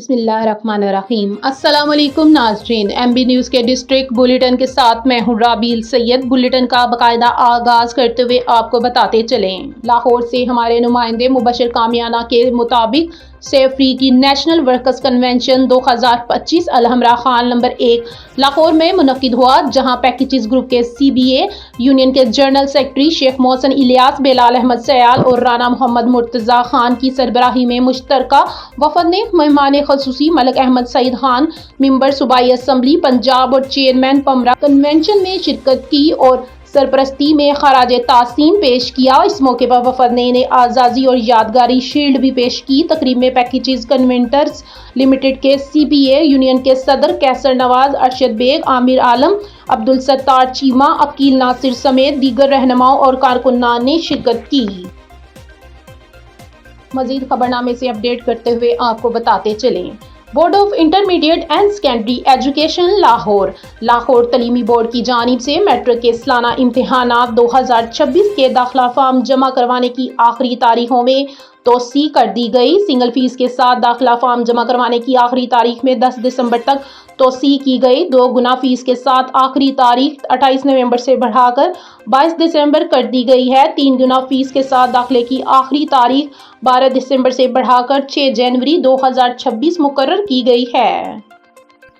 बिस्मिल्लाहिर्रहमानिर्रहीम। अस्सलाम वालेकुम नाज़रीन, MB न्यूज़ के डिस्ट्रिक्ट बुलेटिन के साथ मैं हूँ राबील सैयद। बुलेटिन का बाकायदा आगाज करते हुए आपको बताते चलें, लाहौर से हमारे नुमाइंदे मुबशर कामियाना के मुताबिक सेव फ्री की national workers convention 2025 Alhamra Khan number 1 Lahore में मुनक्किद हुआ, जहां पैकेजेस ग्रुप के CBA यूनियन के जनरल सेक्रेटरी शेख मोहसिन इलियास, बेलाल अहमद सयाल और राना मोहम्मद मुर्तज़ा खान की सरबराही में मुश्तरका वफद ने मेहमान खसूसी मलिक अहमद सईद खान, मेंबर सूबाई असम्बली पंजाब और चेयरमैन पमरा कन्वेंशन में शिरकत की और सरपरस्ती में खराज तासीम पेश किया। इस मौके पर वफद ने इन्हें आज़ादी और यादगारी शील्ड भी पेश की। तकरीब में पैकेजेस कन्वेंटर्स लिमिटेड के CBA यूनियन के सदर कैसर नवाज, अरशद बेग, आमिर आलम, अब्दुल सत्तार चीमा, अकील नासिर समेत दीगर रहनुमाओं और कारकुनान ने शिरकत की। मजीद खबरनामे से अपडेट करते हुए आपको बताते चलें, board of intermediate and secondary education Lahore तलीमी बोर्ड की जानिब से मैट्रिक के सालाना इम्तिहानात 2026 के दाखिला फॉर्म जमा करवाने की आखिरी तारीखों में तोसी कर दी गई। सिंगल फीस के साथ दाखिला फॉर्म जमा करवाने की आखिरी तारीख में 10 दिसंबर तक तोसी की गई। 2 गुना फीस के साथ आखिरी तारीख 28 नवंबर से बढ़ाकर 22 दिसंबर कर दी गई है। 3 गुना फीस के साथ दाखिले की आखिरी तारीख 12 दिसंबर से बढ़ाकर 6 जनवरी 2026 मुकर्रर की गई है।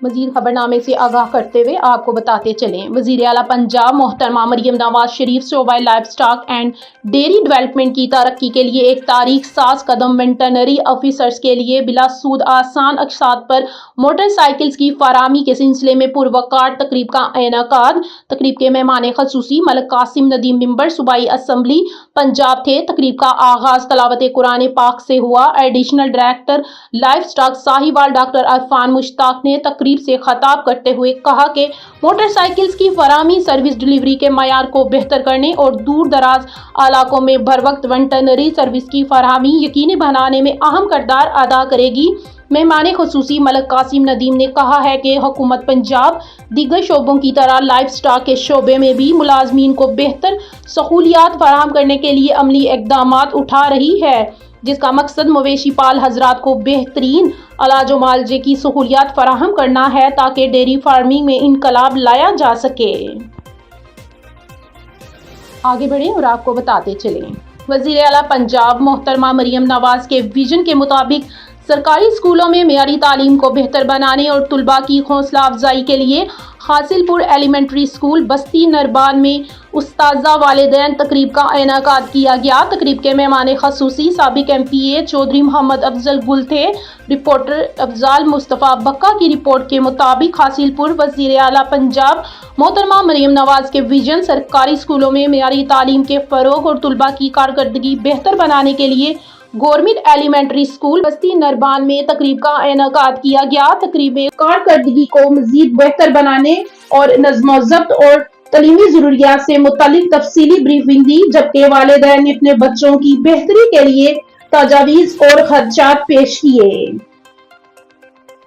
मजीद खबरनामे से आगाह करते हुए आपको बताते चलें, वज़ीर आला पंजाब मोहतरमा मरियम नवाज शरीफ शोबा life stock and dairy development की तरक्की के लिए एक तारीख साज कदम वेटरनरी ऑफिसर्स के लिए बिला सूद आसान अक़सात पर मोटरसाइकिल्स की फराहमी के सिलसिले में पुरवकार तकरीब का इनेकाद। तकरीब के मेहमान खसूसी मलिक कासिम नदीम, मेंबर सूबाई असम्बली पंजाब थे। तकरीब का आगाज तलावत कुरान पाक से हुआ। Additional director life stock Sahiwal doctor Irfan Mushtaq ने तकरीब से खताब करते हुए कहा कि मोटरसाइकिल्स की फराहमी सर्विस डिलीवरी के मयार को बेहतर करने और दूर दराज इलाकों में बर वक्त वेटरनरी सर्विस की फराहमी यकीनी बनाने में अहम किरदार अदा करेगी। मेहमान खुसूसी मलिक कासिम नदीम ने कहा है कि हुकूमत पंजाब दीगर शोबों की तरह लाइफ स्टॉक के शोबे में भी मुलाजमीन को बेहतर सहूलियात फराहम करने के लिए अमली इक़दामात उठा रही है, जिसका मकसद मवेशी पाल हजरात को बेहतरीन इलाज व मुआवजे की सहूलियात फराहम करना है ताकि डेयरी फार्मिंग में इनकलाब लाया जा सके। आगे बढ़े और आपको बताते चलें, वज़ीर आला पंजाब मोहतरमा मरियम नवाज के विजन के मुताबिक सरकारी स्कूलों में मेयारी तालीम को बेहतर बनाने और तुलबा की हौसला अफजाई के लिए हासिलपुर एलिमेंट्री स्कूल बस्ती नरबान में उस्ताज़ा वालिदैन तकरीब का इनेकाद किया गया। तकरीब के मेहमान खसूसी साबिक MPA चौधरी मोहम्मद अफजल गुल थे। रिपोर्टर अफजाल मुस्तफ़ा बक्का की रिपोर्ट के मुताबिक हासिलपुर वज़ीर आला पंजाब मोहतरमा मरियम नवाज के विजन सरकारी स्कूलों में मेयारी तालीम के फ़रोग और तुलबा की कारकर्दगी बेहतर बनाने के लिए गवर्नमेंट एलिमेंट्री स्कूल बस्ती नरबान में तकरीब का इनेकाद किया गया। तकरीब में कारकर्दगी को मजीद बेहतर बनाने और नज़्म ज़ब्त और तलीमी ज़रूरियात से मुतालिक तफसीली ब्रीफिंग दी, जबकि वालिदैन ने अपने बच्चों की बेहतरी के लिए तजावीज़ और खदशात पेश किए।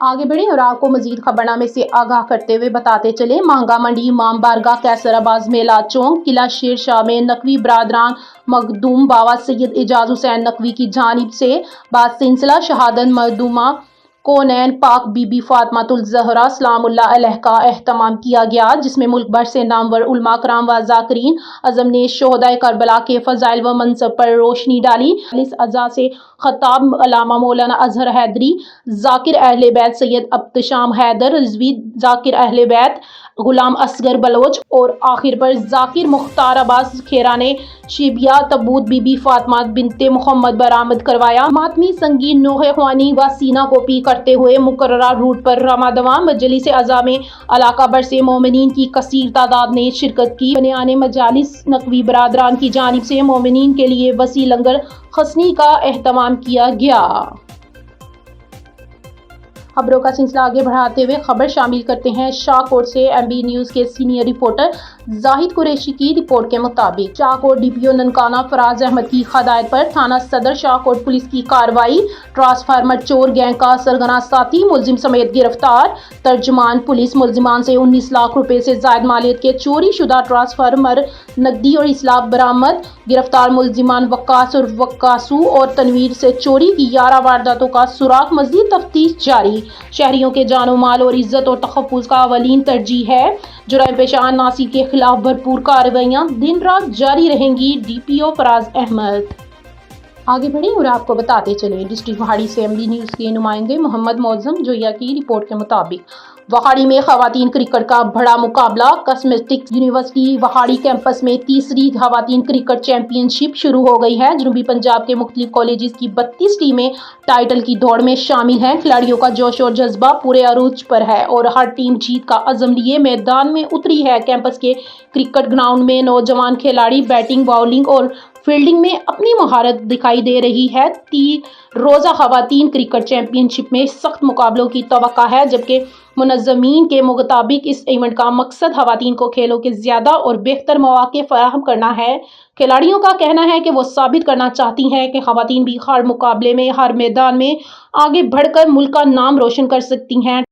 आगे बढ़े और आपको मजीद खबरनामे से आगाह करते हुए बताते चले, मांगा मंडी इमाम बारगाह कैसराबाद मेला चौक किला शेर शाह में नकवी बरादरान मखदूम बाबा सैयद एजाज हुसैन नकवी की जानिब से बासिलसिला शहादत मखदूमा कौनैन पाक बीबी फातिमातुल ज़हरा सलामुल्लाह अलैहा का एहतमाम किया गया, जिसमें मुल्क भर से नामवर उलमा कराम व ज़ाकिरीन अज़म ने शोहदाए करबला के फ़ज़ाइल व मनसब पर रोशनी डाली। इस अज़ा से खताब अल्लामा मौलाना अज़हर हैदरी, ज़ाकिर अहले बैत सैयद अब्तशाम हैदर रिज़वी, ज़ाकिर अहले बैत गुलाम असगर बलोच और आखिर पर ज़ाकिर मुख्तार अब्बास खेरा ने शिबिया तबूत बीबी फातिमा बिनते मोहम्मद बरामद करवाया। मातमी संगीन नोहे ख्वानी व सीना कोपी करते हुए मुकर्ररा रूट पर रमादवाम मजलिस अज़ा में इलाका भर से मोमिनीन की कसीर तादाद ने शिरकत की। बनियाने मजालिस नकवी बरादरान की जानिब से मोमिनीन के लिए वसी लंगर खसनी का एहतमाम किया गया। खबरों का सिलसिला आगे बढ़ाते हुए खबर शामिल करते हैं शाहकोट से। एमबी न्यूज के सीनियर रिपोर्टर जाहिद कुरैशी की रिपोर्ट के मुताबिक शाहकोट डीपीओ ननकाना फराज अहमद की हदायत पर थाना सदर शाहकोट पुलिस की कार्रवाई। ट्रांसफार्मर चोर गैंग का सरगना साथी मुलजिम समेत गिरफ्तार। तर्जुमान पुलिस मुलजिमान से 19 लाख रुपए से जायद मालियत के चोरी शुदा ट्रांसफार्मर, नकदी और इस्लाब बरामद। गिरफ्तार मुलजिमान वक्कास और वक्कासू और तनवीर से चोरी की 11 वारदातों का सुराग। मज़ीद तफ्तीश जारी। शहरियों के जानो माल और इज्जत और तहफ़्फ़ुज़ का अवलीन तरजीह है। जुर्म पेशा नासी के खिलाफ भरपूर कार्रवाइयाँ दिन रात जारी रहेंगी। डीपीओ फराज अहमद। आगे बढ़ें और आपको बताते चलें, डिस्ट्रिक्ट वहाड़ी से एमबी न्यूज़ के नुमाइंदे मोहम्मद मौज़म जोया की रिपोर्ट के मुताबिक वहाड़ी में खवातीन क्रिकेट का बड़ा मुकाबला। कॉस्मेटिक्स यूनिवर्सिटी वहाड़ी कैंपस में तीसरी खवातीन क्रिकेट चैंपियनशिप शुरू हो गई है। जनूबी पंजाब के मुख्तलिफ कॉलेजेस की 32 टीमें टाइटल की दौड़ में शामिल हैं। खिलाड़ियों का जोश और जज्बा पूरे अरूज पर है और हर टीम जीत का अज़म लिए मैदान में उतरी है। कैंपस के क्रिकेट ग्राउंड में नौजवान खिलाड़ी बैटिंग, बॉलिंग और फील्डिंग में अपनी महारत दिखाई दे रही है। 3 रोज़ा खवातीन क्रिकेट चैंपियनशिप में सख्त मुकाबलों की तवक्का है, जबकि मुनज़्ज़मीन के मुताबिक इस इवेंट का मकसद खवातीन को खेलों के ज़्यादा और बेहतर मौक़े फराहम करना है। खिलाड़ियों का कहना है कि वो साबित करना चाहती हैं कि खवातीन भी हर मुकाबले में, हर मैदान में आगे बढ़कर मुल्क का नाम रोशन कर सकती हैं।